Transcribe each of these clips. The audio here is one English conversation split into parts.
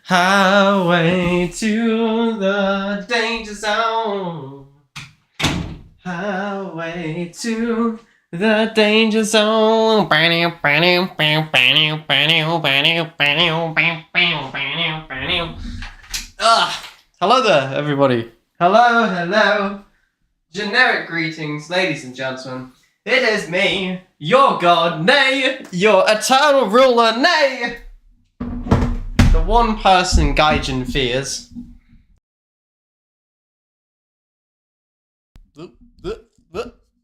Highway to the danger zone. Highway to the danger zone. Hello there, everybody. Hello. Generic greetings, ladies and gentlemen. It is me, your god, nay, your eternal ruler, nay, the one person Gaijin fears.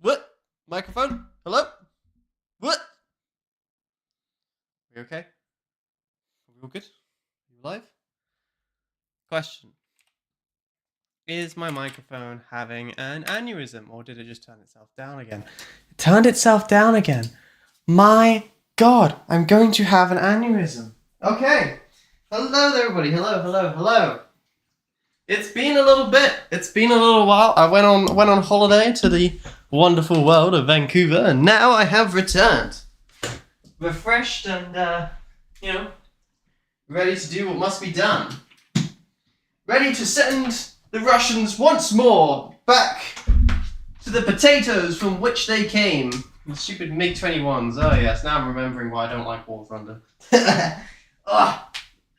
What? Microphone? Hello? What? Are we okay? Are we all good? Are you alive? Question. Is my microphone having an aneurysm, or did it just turn itself down again? It turned itself down again. My god, I'm going to have an aneurysm. Okay. Hello there, everybody. Hello. It's been a little bit. It's been a little while. I went on holiday to the wonderful world of Vancouver, and now I have returned. Refreshed and, ready to do what must be done. Ready to send the Russians once more back to the potatoes from which they came. The stupid MiG-21s. Oh yes, now I'm remembering why I don't like War Thunder.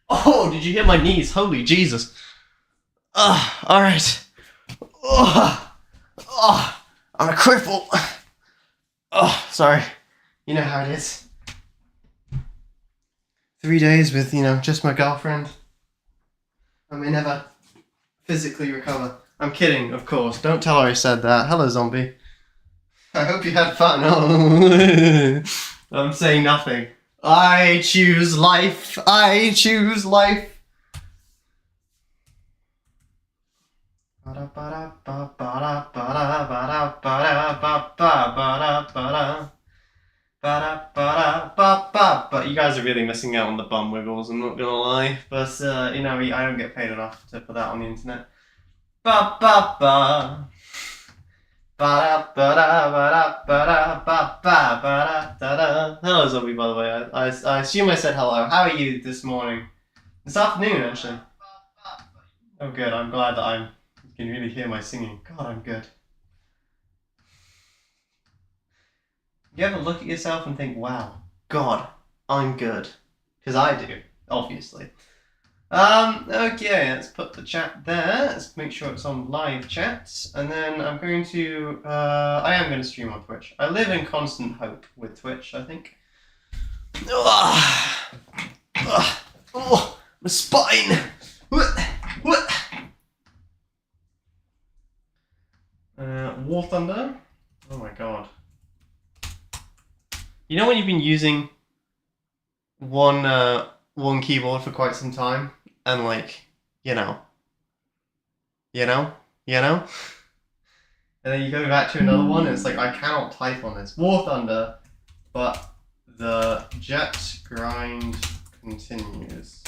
Oh, did you hear my knees? Holy Jesus. Alright. I'm a cripple. Sorry. You know how it is. 3 days with, just my girlfriend. I may never physically recover. I'm kidding, of course. Don't tell her I said that. Hello, zombie. I hope you had fun. Oh. I'm saying nothing. I choose life. I choose life. You guys are really missing out on the bum wiggles, I'm not gonna lie. But, I don't get paid enough to put that on the internet. Hello, zombie, by the way. I assume I said hello. How are you this morning? This afternoon, actually. Oh, good. I'm glad that you can really hear my singing. God, I'm good. You ever look at yourself and think, wow, God, I'm good? Because I do, obviously. Okay, let's put the chat there. Let's make sure it's on live chat. And then I'm going to, I am going to stream on Twitch. I live in constant hope with Twitch, I think. My spine! What? War Thunder? Oh my god. You know when you've been using one keyboard for quite some time, and and then you go back to another one, and it's like, I cannot type on this. War Thunder, but the jet grind continues.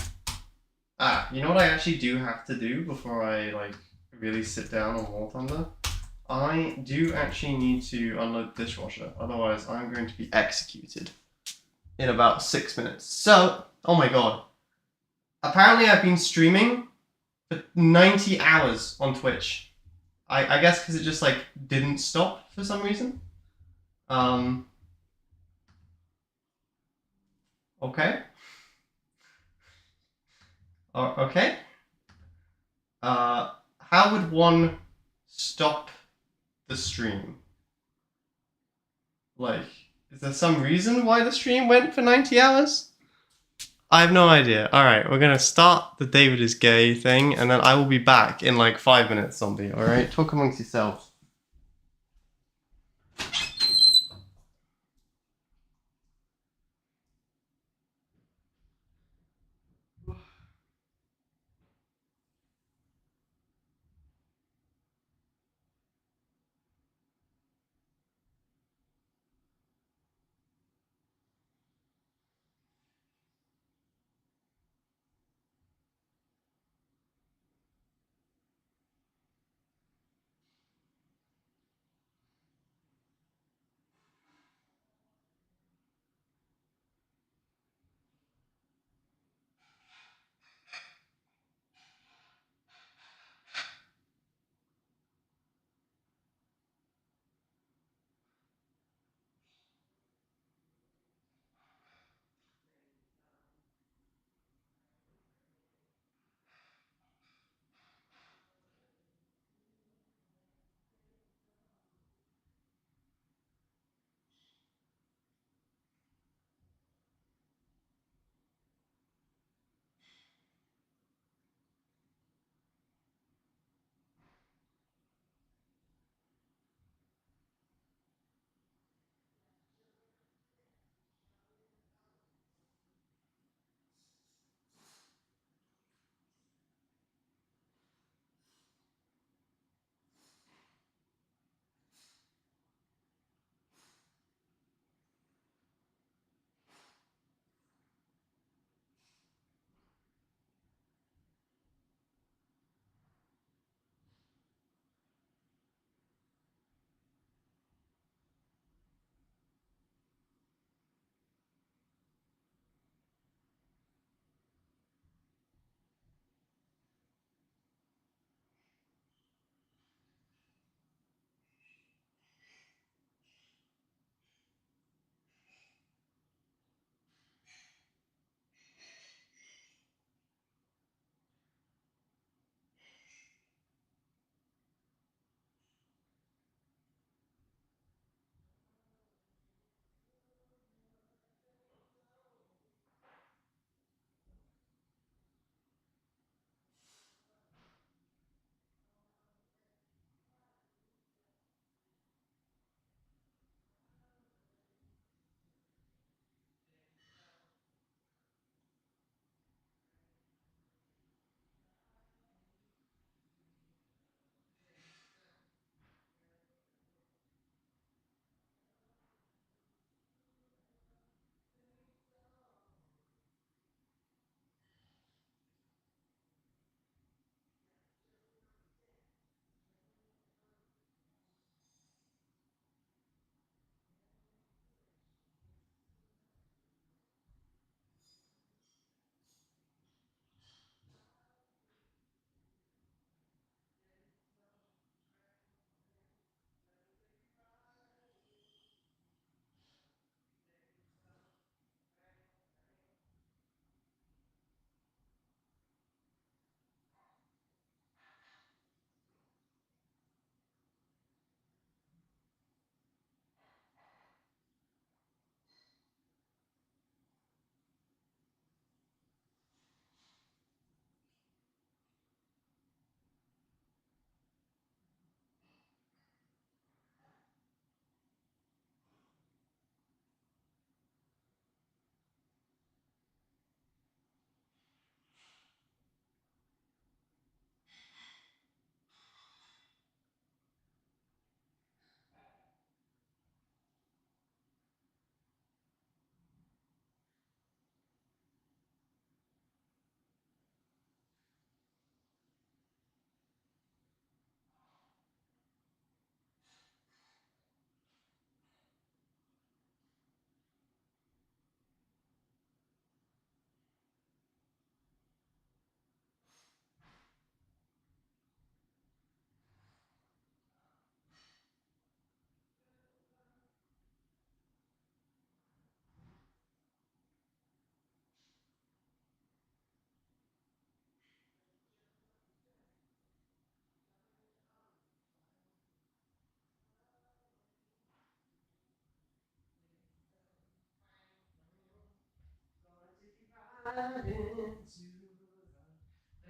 You know what I actually do have to do before I really sit down on War Thunder? I do actually need to unload the dishwasher, otherwise I'm going to be executed in about 6 minutes. So, oh my god. Apparently I've been streaming for 90 hours on Twitch. I guess because it just didn't stop for some reason. Okay. Okay. How would one stop the stream? Is there some reason why the stream went for 90 hours? I have no idea. Alright, we're gonna start the David is gay thing, and then I will be back in 5 minutes, zombie. Alright? Talk amongst yourselves.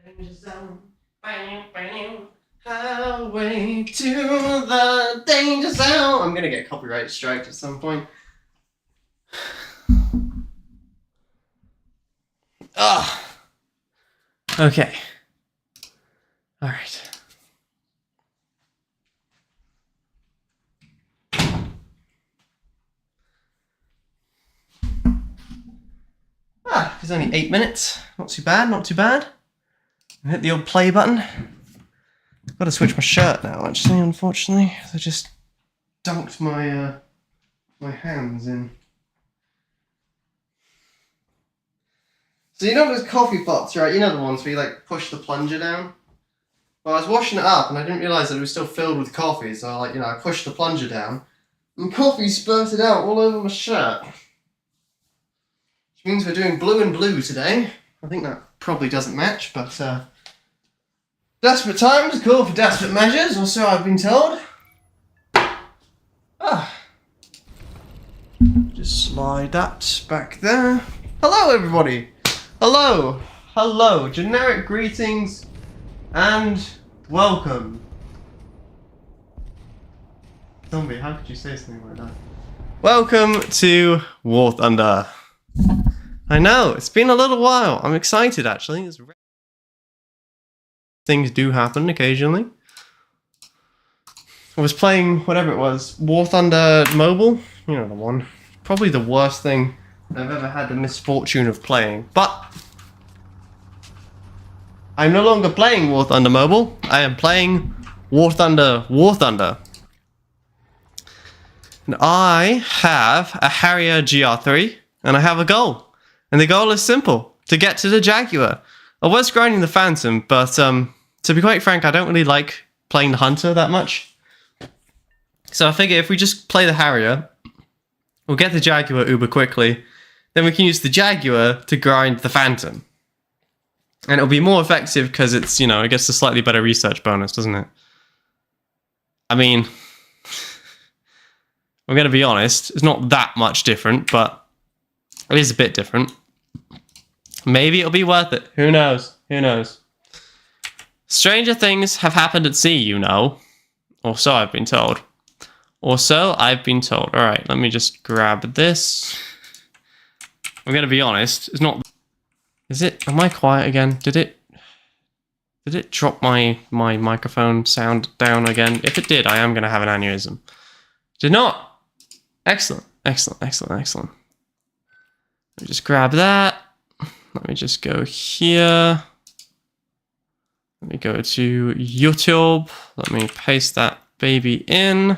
Danger zone. Highway to the danger zone. I'm gonna get copyright striked at some point. Ugh. Okay. All right. It's only 8 minutes. Not too bad, not too bad. Hit the old play button. I've got to switch my shirt now, actually, unfortunately. I just dunked my my hands in. So you know those coffee pots, right? You know the ones where you like push the plunger down? Well, I was washing it up and I didn't realise that it was still filled with coffee, so I pushed the plunger down and coffee spurted out all over my shirt. Which means we're doing blue and blue today. I think that probably doesn't match, but desperate times call for desperate measures, or so I've been told. Just slide that back there. Hello everybody! Hello! Hello! Generic greetings and welcome. Zombie, how could you say something like that? Welcome to War Thunder. I know, it's been a little while. I'm excited actually. Things do happen occasionally. I was playing whatever it was, War Thunder Mobile. You know the one. Probably the worst thing I've ever had the misfortune of playing. But I'm no longer playing War Thunder Mobile. I am playing War Thunder War Thunder. And I have a Harrier GR3 and I have a goal. And the goal is simple, to get to the Jaguar. I was grinding the Phantom, but to be quite frank, I don't really like playing the Hunter that much. So I figure if we just play the Harrier, we'll get the Jaguar uber quickly, then we can use the Jaguar to grind the Phantom. And it'll be more effective because it's, it gets a slightly better research bonus, doesn't it? I mean, I'm going to be honest, it's not that much different, but it is a bit different. Maybe it'll be worth it. Who knows? Who knows? Stranger things have happened at sea, Or so I've been told. Or so I've been told. Alright, let me just grab this. I'm gonna be honest, it's not... Is it... Am I quiet again? Did it drop my microphone sound down again? If it did, I am gonna have an aneurysm. Did not! Excellent. Excellent, excellent, excellent. Let me just grab that. Let me just go here. Let me go to YouTube. Let me paste that baby in.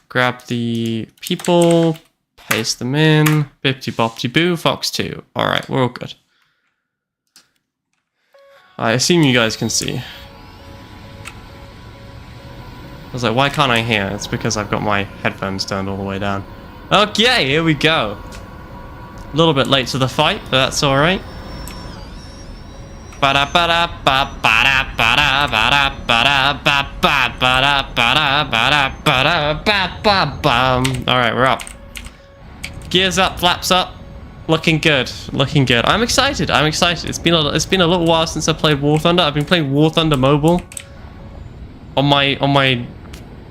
Grab the people, paste them in. Bippity boppity boo, Fox 2. Alright, we're all good. I assume you guys can see. I was like, why can't I hear? It's because I've got my headphones turned all the way down. Okay, here we go. A little bit late to the fight, but that's alright. Alright, we're up. Gears up, flaps up. Looking good, looking good. I'm excited, I'm excited. It's been a little while since I played War Thunder. I've been playing War Thunder Mobile on my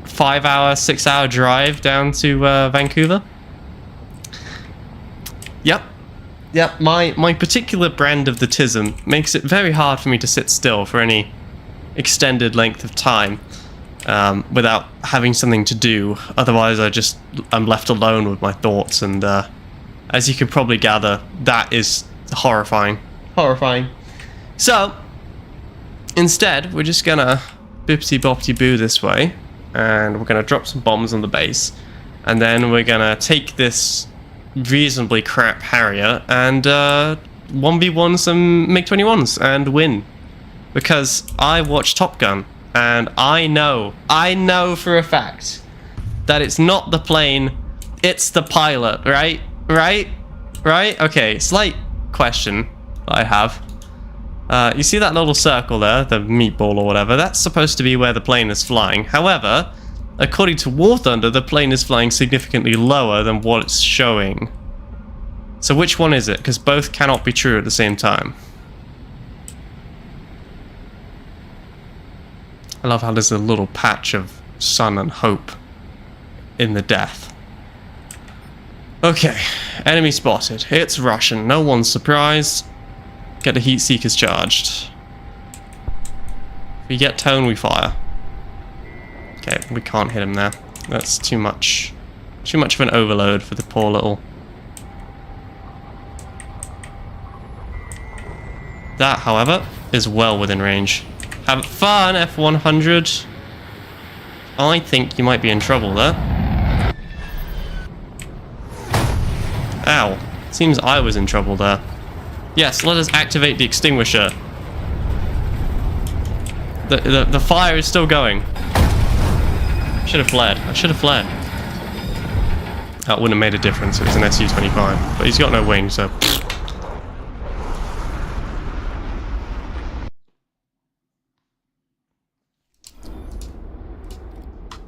5-hour, 6-hour drive down to Vancouver. Yep, my particular brand of the TISM makes it very hard for me to sit still for any extended length of time without having something to do. Otherwise, I'm left alone with my thoughts, and as you can probably gather, that is horrifying. Horrifying. So, instead, we're just gonna bippity boppity boo this way, and we're gonna drop some bombs on the base, and then we're gonna take this reasonably crap Harrier and 1v1 some MiG-21s and win. Because I watch Top Gun, and I know for a fact that it's not the plane, it's the pilot, right? Right? Okay, slight question I have. You see that little circle there, the meatball or whatever? That's supposed to be where the plane is flying. However, according to War Thunder, the plane is flying significantly lower than what it's showing So which one is it? Because both cannot be true at the same time. I love how there's a little patch of sun and hope in the death. Okay, enemy spotted. It's Russian. No one's surprised. Get the heat seekers charged. If we get tone, we fire. Okay, we can't hit him there. That's too much. Too much of an overload for the poor little... That, however, is well within range. Have fun, F-100. I think you might be in trouble there. Ow. Seems I was in trouble there. Yes, let us activate the extinguisher. The fire is still going. Should have fled. I should have fled. That wouldn't have made a difference. It was an Su-25. But he's got no wing, so...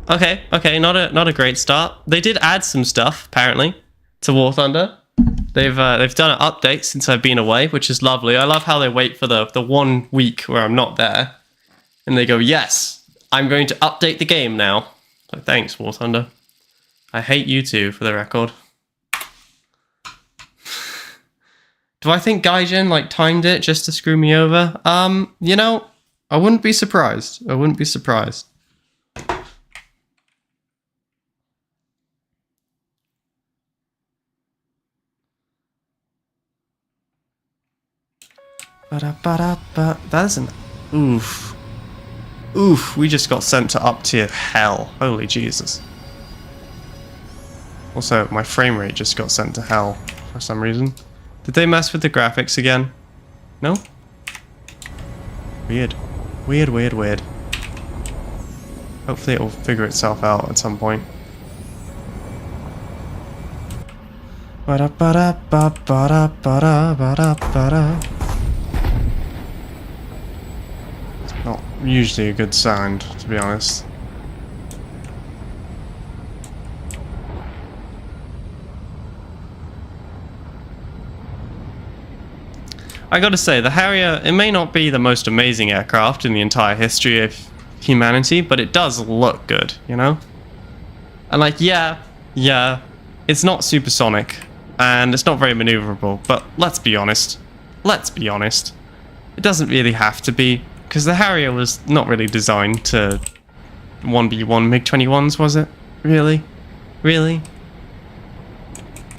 Okay, not a great start. They did add some stuff, apparently, to War Thunder. They've done an update since I've been away, which is lovely. I love how they wait for the 1 week where I'm not there. And they go, yes, I'm going to update the game now. So thanks, War Thunder. I hate you too, for the record. Do I think Gaijin, like, timed it just to screw me over? You know, I wouldn't be surprised. I wouldn't be surprised. That isn't... Oof. Oof, we just got sent to up tier hell. Holy Jesus. Also, my frame rate just got sent to hell for some reason. Did they mess with the graphics again? No? Weird. Weird, weird, weird. Hopefully it will figure itself out at some point. Not usually a good sound, to be honest. I gotta say, the Harrier, it may not be the most amazing aircraft in the entire history of humanity, but it does look good, you know? And like, yeah, it's not supersonic, and it's not very maneuverable, but let's be honest. Let's be honest. It doesn't really have to be, because the Harrier was not really designed to 1v1 MiG-21s, was it? Really? Really?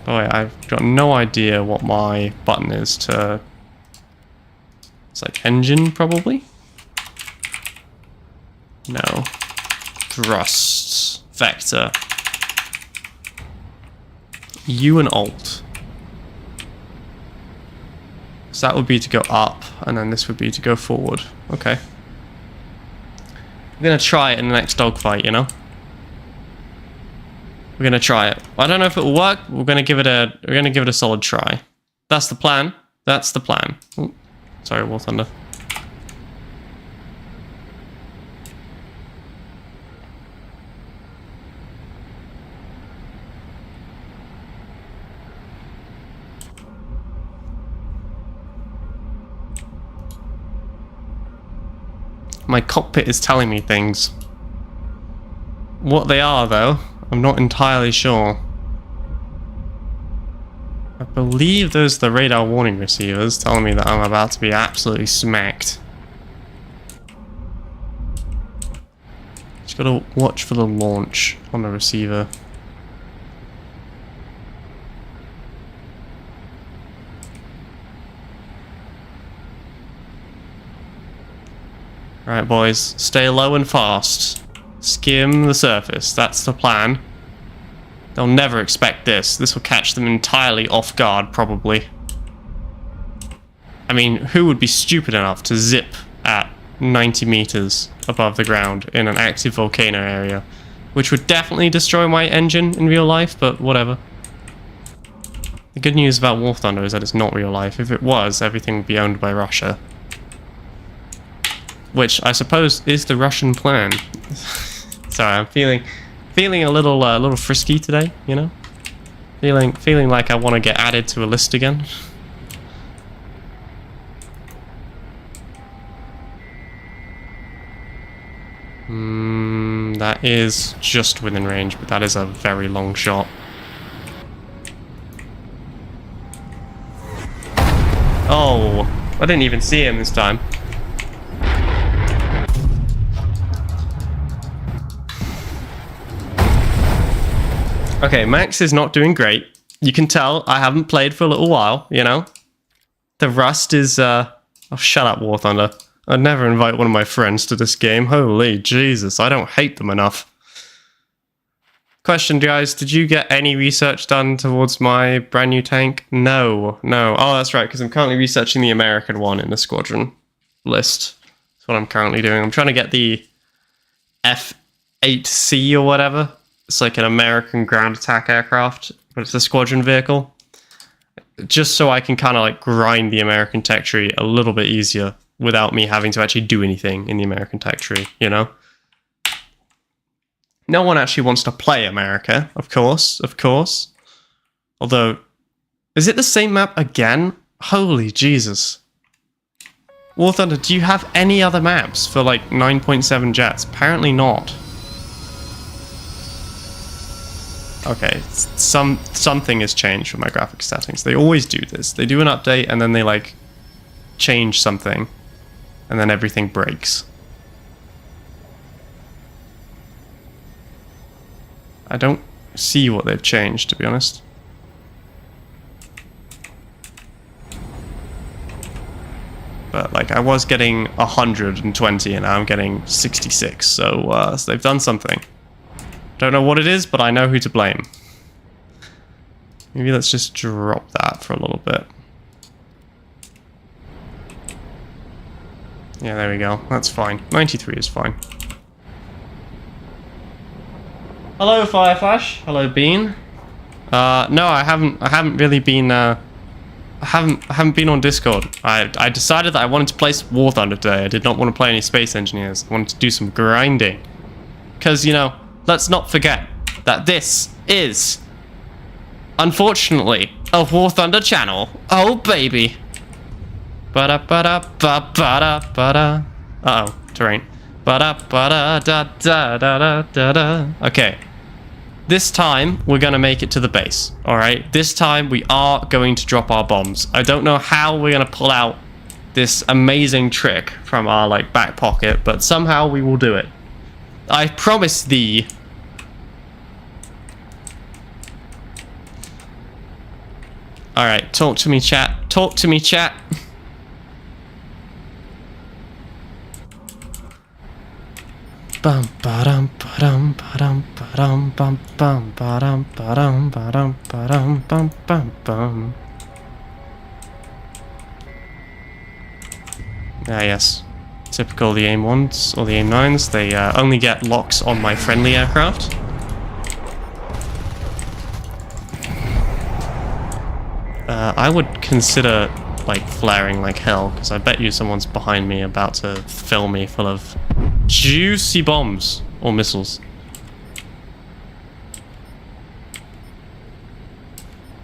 Boy, I've got no idea what my button is to... It's like engine, probably? No. Thrusts. Vector. U and Alt. So that would be to go up, and then this would be to go forward. Okay. We're gonna try it in the next dogfight, you know? We're gonna try it. I don't know if it will work. We're gonna give it a solid try. That's the plan. That's the plan. Ooh, sorry, War Thunder. My cockpit is telling me things. What they are, though, I'm not entirely sure. I believe those are the radar warning receivers telling me that I'm about to be absolutely smacked. Just gotta watch for the launch on the receiver. Alright, boys, stay low and fast. Skim the surface, that's the plan. They'll never expect this. This will catch them entirely off guard, probably. I mean, who would be stupid enough to zip at 90 meters above the ground in an active volcano area? Which would definitely destroy my engine in real life, but whatever. The good news about War Thunder is that it's not real life. If it was, everything would be owned by Russia. Which I suppose is the Russian plan. Sorry, I'm feeling a little frisky today, you know. Feeling like I want to get added to a list again. That is just within range, but that is a very long shot. Oh, I didn't even see him this time. Okay, Max is not doing great. You can tell I haven't played for a little while, you know? The rust is, Oh, shut up, War Thunder. I'd never invite one of my friends to this game. Holy Jesus, I don't hate them enough. Question, guys, did you get any research done towards my brand new tank? No. Oh, that's right, because I'm currently researching the American one in the squadron list. That's what I'm currently doing. I'm trying to get the F-8C or whatever. It's like an American ground attack aircraft, but it's a squadron vehicle. Just so I can kind of like grind the American tech tree a little bit easier without me having to actually do anything in the American tech tree, you know? No one actually wants to play America, of course. Although, is it the same map again? Holy Jesus. War Thunder, do you have any other maps for like 9.7 jets? Apparently not. Okay, something has changed with my graphics settings. They always do this. They do an update and then they like change something and then everything breaks. I don't see what they've changed, to be honest. But like I was getting 120 and now I'm getting 66, so they've done something. Don't know what it is, but I know who to blame. Maybe let's just drop that for a little bit. Yeah, there we go. That's fine. 93 is fine. Hello, Fireflash. Hello, Bean. No, I haven't really been. I haven't been on Discord. I decided that I wanted to play War Thunder today. I did not want to play any Space Engineers. I wanted to do some grinding. Because, you know, let's not forget that this is, unfortunately, a War Thunder channel. Oh, baby. Ba-da-ba-da-ba-ba-da-ba-da. Uh-oh, terrain. Ba-da-ba-da-da-da-da-da-da. Okay. This time, we're going to make it to the base, alright? This time, we are going to drop our bombs. I don't know how we're going to pull out this amazing trick from our, like, back pocket, but somehow we will do it. I promise thee. Alright, talk to me, chat. Talk to me, chat. Bum ba-dum ba-dum ba-dum ba-dum bum bum ba-dum ba-dum ba-dum ba-dum bum bum bum. Ah, yes. Typical the AIM 1s or the AIM 9s. They only get locks on my friendly aircraft. I would consider like flaring like hell, because I bet you someone's behind me about to fill me full of juicy bombs or missiles.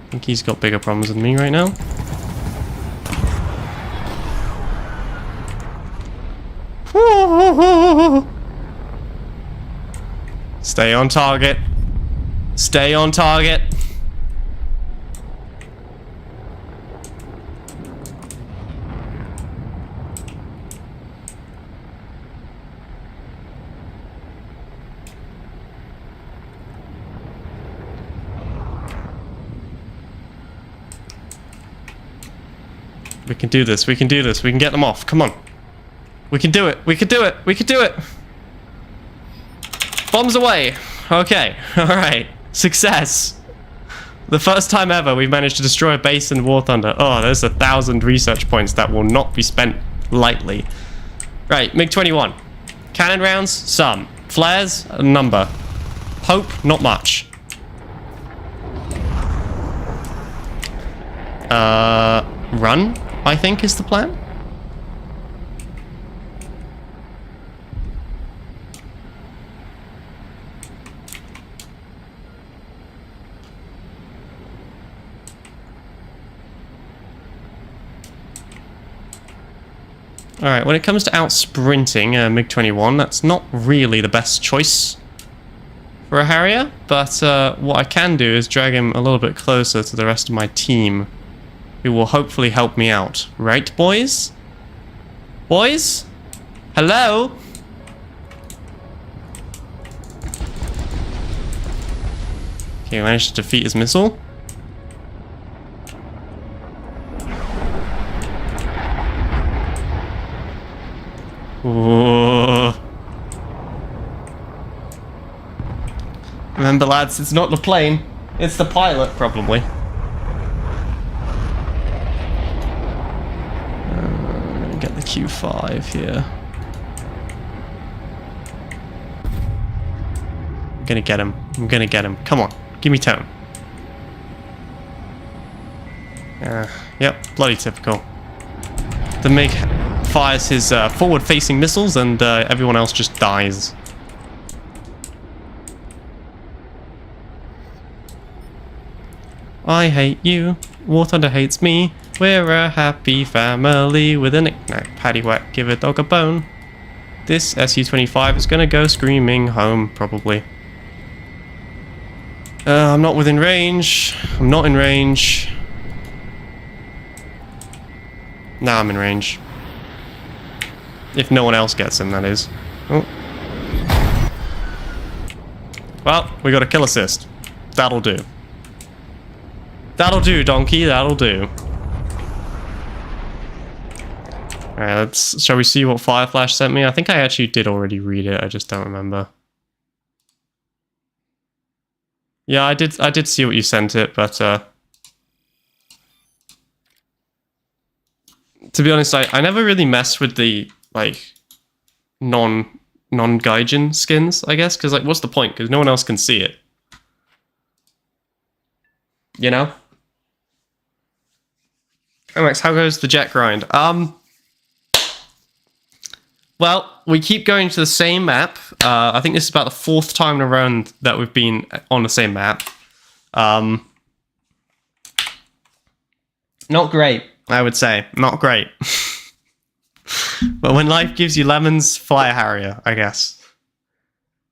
I think he's got bigger problems than me right now. Stay on target. Stay on target. We can do this. We can do this. We can get them off. Come on. We can do it. We can do it. We can do it. Bombs away. Okay. All right. Success. The first time ever we've managed to destroy a base in War Thunder. Oh, there's 1,000 research points that will not be spent lightly. Right. MiG-21. Cannon rounds? Some. Flares? A number. Hope? Not much. Run, I think, is the plan. Alright, when it comes to out sprinting MiG-21, that's not really the best choice for a Harrier, but what I can do is drag him a little bit closer to the rest of my team, who will hopefully help me out. Right, boys? Boys? Hello? Okay, managed to defeat his missile. Ooh. Remember, lads, it's not the plane, it's the pilot, probably. Get the Q5 here. I'm gonna get him. I'm gonna get him. Come on, give me tone. Yep, bloody typical. The MiG fires his forward-facing missiles, and everyone else just dies. I hate you, War Thunder hates me. We're a happy family with a knick-knack, paddywhack, give a dog a bone. This Su-25 is gonna go screaming home, probably. I'm not within range. I'm not in range. Now I'm in range. If no one else gets him, that is. Oh. Well, we got a kill assist. That'll do. That'll do, donkey, that'll do. Alright, shall we see what Fireflash sent me? I think I actually did already read it, I just don't remember. Yeah, I did see what you sent it, but to be honest, I never really messed with the like non-Gaijin skins, I guess, because like what's the point? Because no one else can see it. You know? Max, how goes the jet grind? Well, we keep going to the same map. I think this is about the 4th time in a row that we've been on the same map. Not great, I would say. Not great. But when life gives you lemons, fly a Harrier, I guess.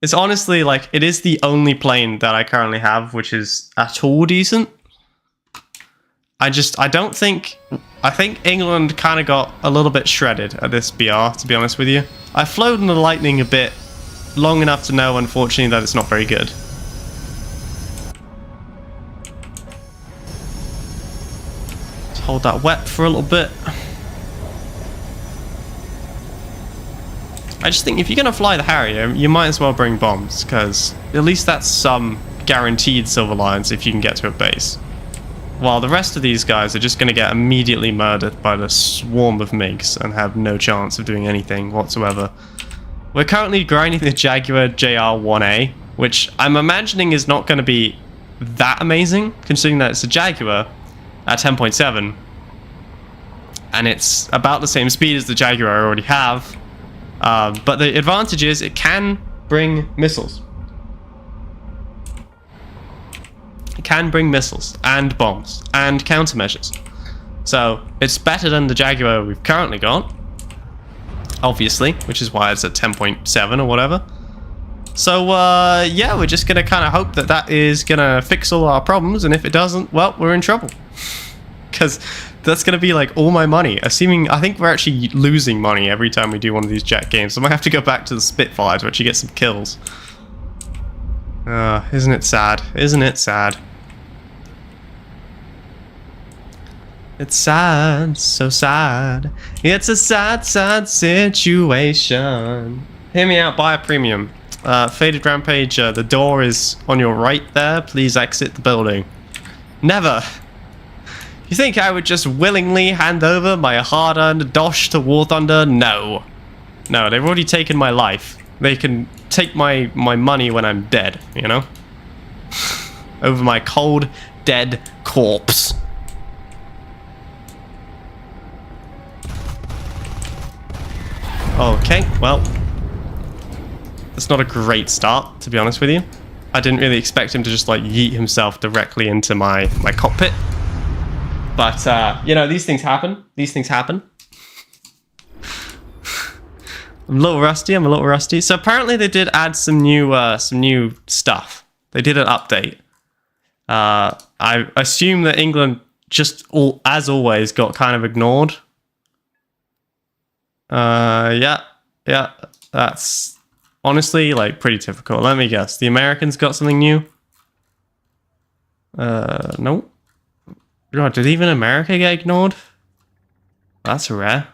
It's honestly, like, it is the only plane that I currently have which is at all decent. I think England kind of got a little bit shredded at this BR, to be honest with you. I've flown the Lightning a bit long enough to know, unfortunately, that it's not very good. Let's hold that wet for a little bit. I just think if you're going to fly the Harrier, you might as well bring bombs, because at least that's some guaranteed silver lions if you can get to a base. While the rest of these guys are just going to get immediately murdered by the swarm of MiGs and have no chance of doing anything whatsoever. We're currently grinding the Jaguar JR-1A, which I'm imagining is not going to be that amazing, considering that it's a Jaguar at 10.7. And it's about the same speed as the Jaguar I already have. But the advantage is it can bring missiles. It can bring missiles and bombs and countermeasures. So it's better than the Jaguar we've currently got, obviously, which is why it's at 10.7 or whatever. So yeah, we're just gonna kind of hope that that is gonna fix all our problems, and if it doesn't, well, we're in trouble. Because that's gonna be like all my money. Assuming, I think we're actually losing money every time we do one of these jet games. So I might have to go back to the Spitfire to actually get some kills. Isn't it sad? Isn't it sad? It's sad, so sad. It's a sad, sad situation. Hear me out, buy a premium. Faded Rampage, the door is on your right there. Please exit the building. Never. You think I would just willingly hand over my hard-earned dosh to War Thunder? No. No, they've already taken my life. They can take my money when I'm dead, you know? Over my cold, dead corpse. Okay, well, that's not a great start, to be honest with you. I didn't really expect him to just, like, yeet himself directly into my cockpit. But, you know, these things happen. These things happen. I'm a little rusty. I'm a little rusty. So apparently they did add some new stuff. They did an update. I assume that England just as always got kind of ignored. Yeah, that's honestly like pretty typical. Let me guess. The Americans got something new? Nope. God, did even America get ignored? That's rare.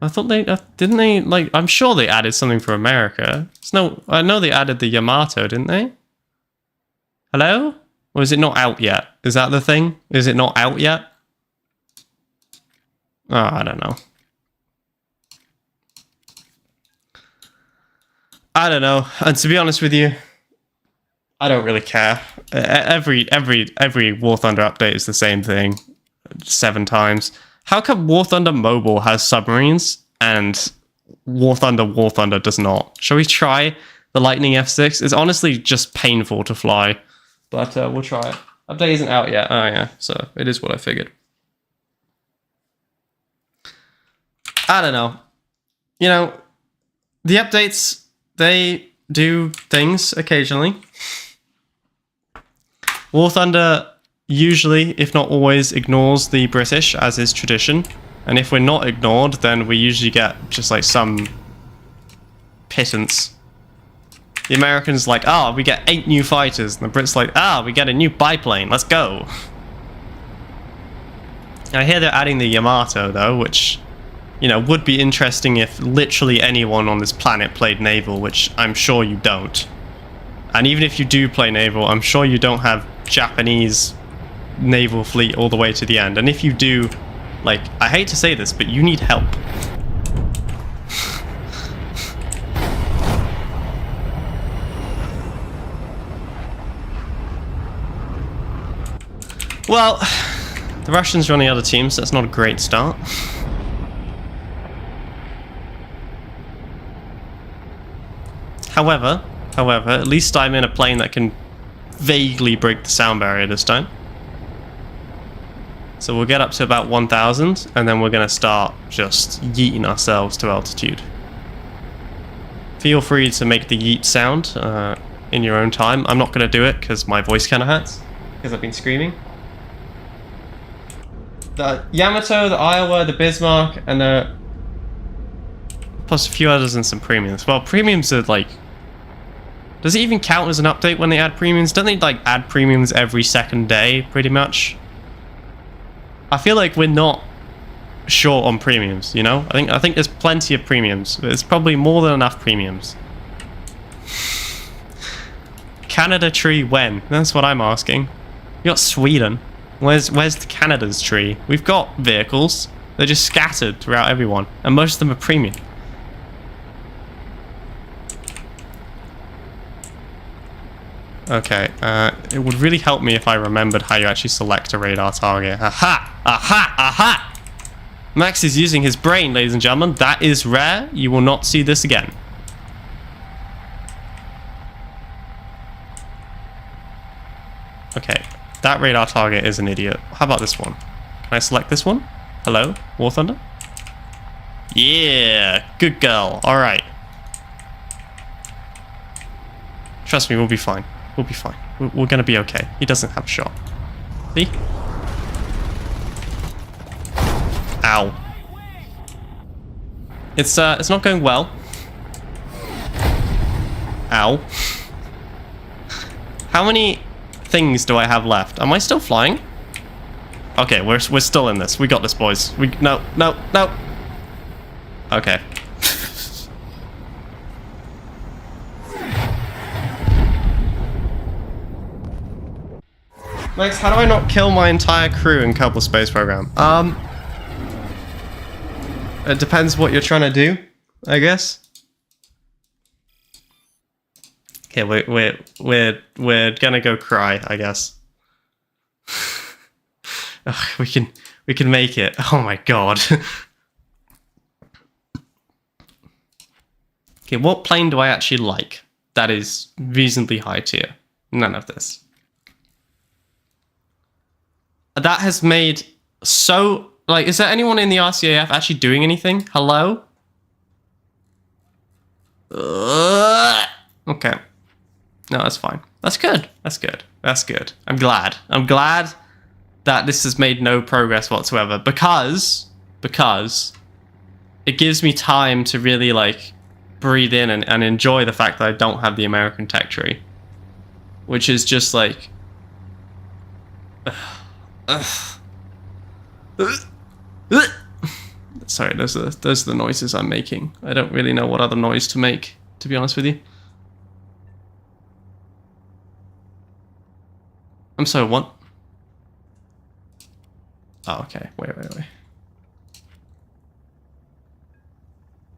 I thought they didn't they like. I'm sure they added something for America. I know they added the Yamato, didn't they? Hello? Or is it not out yet? Is that the thing? Is it not out yet? Oh, I don't know. I don't know. And to be honest with you, I don't really care. Every War Thunder update is the same thing, 7 times. How come War Thunder Mobile has submarines and War Thunder does not? Shall we try the Lightning F6? It's honestly just painful to fly, but we'll try it. Update isn't out yet. Oh yeah, so it is what I figured. I don't know. You know, the updates, they do things occasionally. War Thunder usually, if not always, ignores the British, as is tradition. And if we're not ignored, then we usually get just like some pittance. The Americans like, ah, we get 8 new fighters. And the Brits like, ah, we get a new biplane. Let's go. I hear they're adding the Yamato, though, which, you know, would be interesting if literally anyone on this planet played naval, which I'm sure you don't. And even if you do play naval, I'm sure you don't have Japanese naval fleet all the way to the end. And if you do, like, I hate to say this, but you need help. Well, the Russians are on the other team, so that's not a great start. However, at least I'm in a plane that can vaguely break the sound barrier this time. So we'll get up to about 1,000, and then we're going to start just yeeting ourselves to altitude. Feel free to make the yeet sound in your own time. I'm not going to do it because my voice kind of hurts, because I've been screaming. The Yamato, the Iowa, the Bismarck, and the... plus a few others and some premiums. Well, premiums are like... does it even count as an update when they add premiums? Don't they like add premiums every second day, pretty much? I feel like we're not short on premiums, you know? I think there's plenty of premiums. There's probably more than enough premiums. Canada tree when? That's what I'm asking. You got Sweden. Where's the Canada's tree? We've got vehicles. They're just scattered throughout everyone, and most of them are premium. Okay, it would really help me if I remembered how you actually select a radar target. Aha! Aha! Aha! Max is using his brain, ladies and gentlemen. That is rare. You will not see this again. Okay, that radar target is an idiot. How about this one? Can I select this one? Hello? War Thunder? Yeah! Good girl. Alright. Trust me, we'll be fine. We'll be fine. We're gonna be okay. He doesn't have a shot. See? Ow. It's not going well. Ow. How many things do I have left? Am I still flying? Okay, we're still in this. We got this, boys. No. Okay. Max, how do I not kill my entire crew in Kerbal Space Program? It depends what you're trying to do, I guess. Okay, we're gonna go cry, I guess. Ugh, we can make it. Oh my god. Okay, what plane do I actually like? That is reasonably high tier. None of this. that has made so... Like, is there anyone in the RCAF actually doing anything? Hello? Okay. No, that's fine. That's good. That's good. That's good. I'm glad. I'm glad that this has made no progress whatsoever because it gives me time to really, like, breathe in and enjoy the fact that I don't have the American tech tree. Which is just like... Sorry, those are the noises I'm making. I don't really know what other noise to make, to be honest with you. I'm sorry, what? Oh, okay. Wait.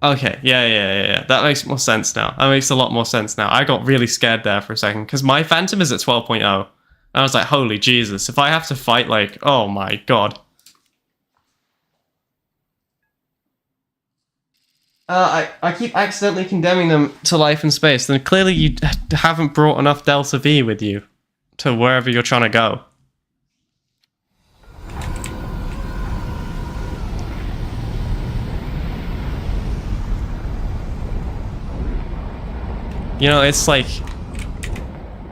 Okay, yeah. That makes more sense now. That makes a lot more sense now. I got really scared there for a second, because my Phantom is at 12.0. I was like, holy Jesus, if I have to fight, like, oh my god. I keep accidentally condemning them to life in space, then clearly you haven't brought enough Delta V with you to wherever you're trying to go. You know, it's like...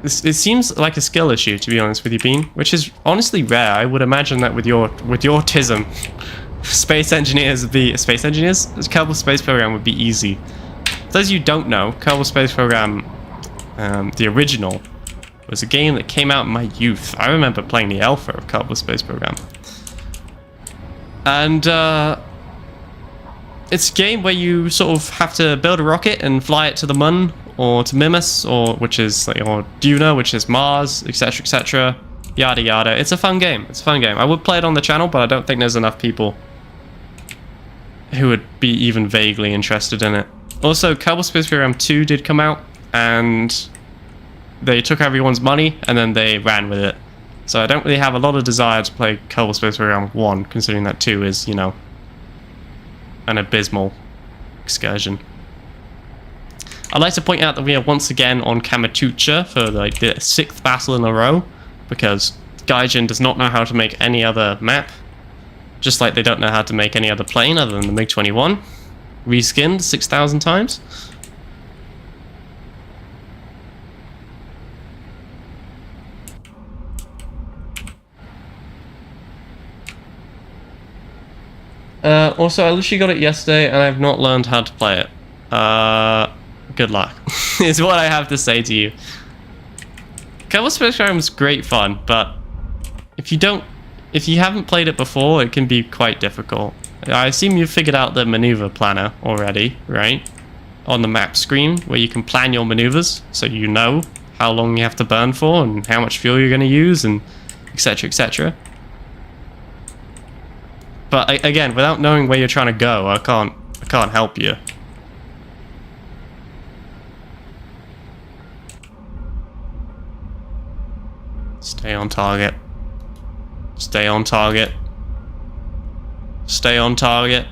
It seems like a skill issue, to be honest with you, Bean, which is honestly rare. I would imagine that with your autism, space engineers, the Kerbal Space Program would be easy. For those of you who don't know, Kerbal Space Program, the original, was a game that came out in my youth. I remember playing the alpha of Kerbal Space Program. And, it's a game where you sort of have to build a rocket and fly it to the Mun, or to Mimas, or Duna, which is Mars, etc., etc. Yada yada. It's a fun game. It's a fun game. I would play it on the channel, but I don't think there's enough people who would be even vaguely interested in it. Also, Kerbal Space Program 2 did come out, and they took everyone's money, and then they ran with it. So I don't really have a lot of desire to play Kerbal Space Program 1, considering that 2 is, you know, an abysmal excursion. I'd like to point out that we are once again on Kamatucha for like the 6th battle in a row, because Gaijin does not know how to make any other map, just like they don't know how to make any other plane other than the MiG-21, reskinned 6,000 times. Also, I literally got it yesterday, and I've not learned how to play it. Good luck, is what I have to say to you. Kerbal Space Program is great fun, but if you haven't played it before, it can be quite difficult. I assume you've figured out the maneuver planner already, right? On the map screen, where you can plan your maneuvers, so you know how long you have to burn for, and how much fuel you're going to use, and etc., etc. But again, without knowing where you're trying to go, I can't help you. Stay on target. Stay on target. Stay on target.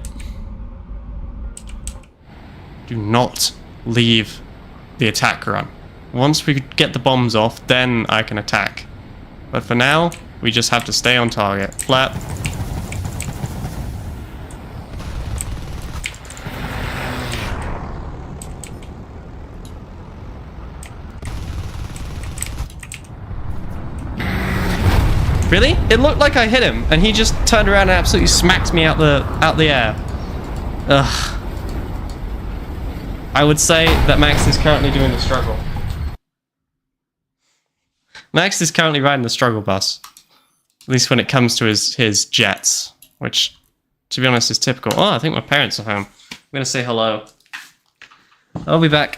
Do not leave the attack run. Once we get the bombs off, then I can attack. But for now, we just have to stay on target. Flap. Really? It looked like I hit him, and he just turned around and absolutely smacked me out the air. Ugh. I would say that Max is currently doing the struggle. Max is currently riding the struggle bus. At least when it comes to his jets, which, to be honest, is typical. Oh, I think my parents are home. I'm gonna say hello. I'll be back.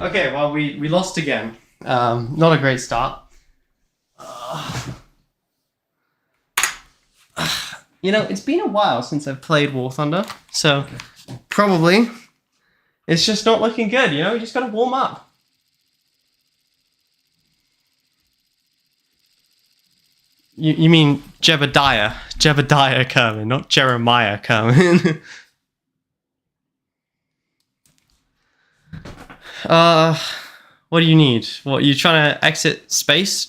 Okay, well, we lost again. Not a great start. You know, it's been a while since I've played War Thunder, so probably it's just not looking good, you know? You just gotta warm up. You mean Jebediah. Jebediah Kerman, not Jeremiah Kerman. What do you need? What, you trying to exit space?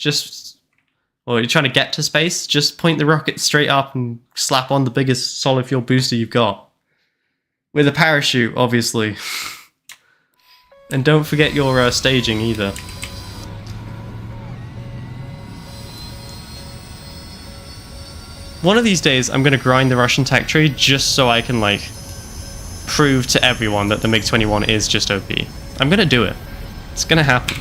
Or you're trying to get to space? Just point the rocket straight up and slap on the biggest solid fuel booster you've got. With a parachute, obviously. And don't forget your staging either. One of these days, I'm gonna grind the Russian tech tree just so I can, like, prove to everyone that the MiG-21 is just OP. I'm gonna do it. It's gonna happen.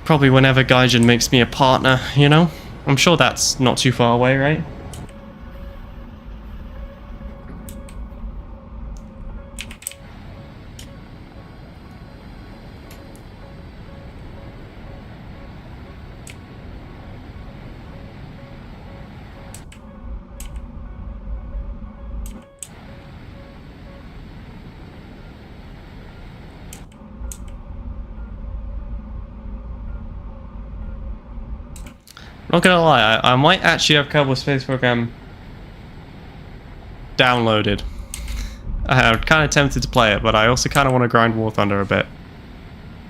Probably whenever Gaijin makes me a partner, you know? I'm sure that's not too far away, right? Not gonna lie, I might actually have Kerbal Space Program downloaded. I'm kind of tempted to play it, but I also kind of want to grind War Thunder a bit.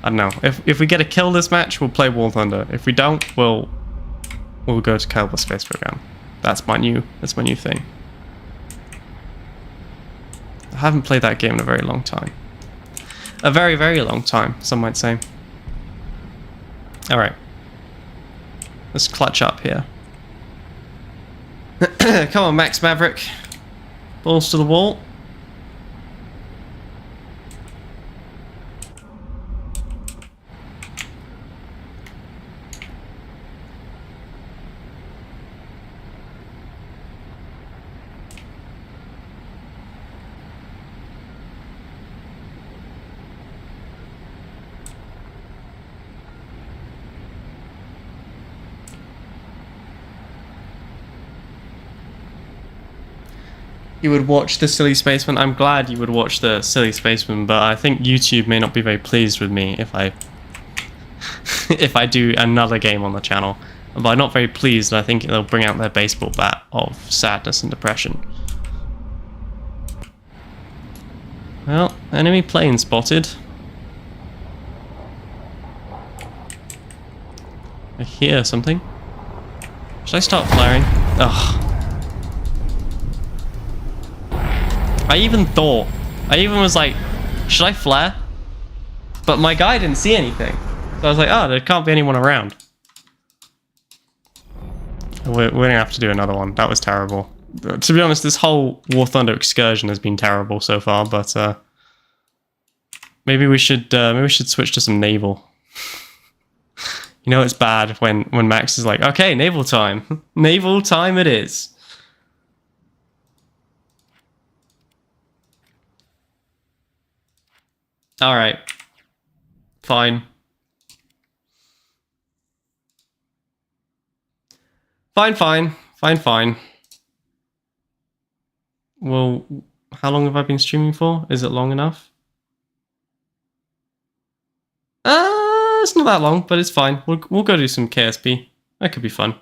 I don't know. If we get a kill this match, we'll play War Thunder. If we don't, we'll go to Kerbal Space Program. That's my new thing. I haven't played that game in a very long time. A very, very long time, some might say. All right. Let's clutch up here. Come on, Max Maverick. Balls to the wall. You would watch the Silly Spaceman. I'm glad you would watch the Silly Spaceman, but I think YouTube may not be very pleased with me if I if I do another game on the channel. By not very pleased, I think they'll bring out their baseball bat of sadness and depression. Well, enemy plane spotted. I hear something. Should I start flaring? Ugh. I even was like, should I flare? But my guy didn't see anything. So I was like, oh, there can't be anyone around. We're gonna have to do another one. That was terrible. To be honest, this whole War Thunder excursion has been terrible so far, but maybe we should switch to some naval. You know it's bad when Max is like, okay, naval time. Naval time it is. Alright. Fine. Fine. Well, how long have I been streaming for? Is it long enough? It's not that long, but it's fine. We'll go do some KSP. That could be fun.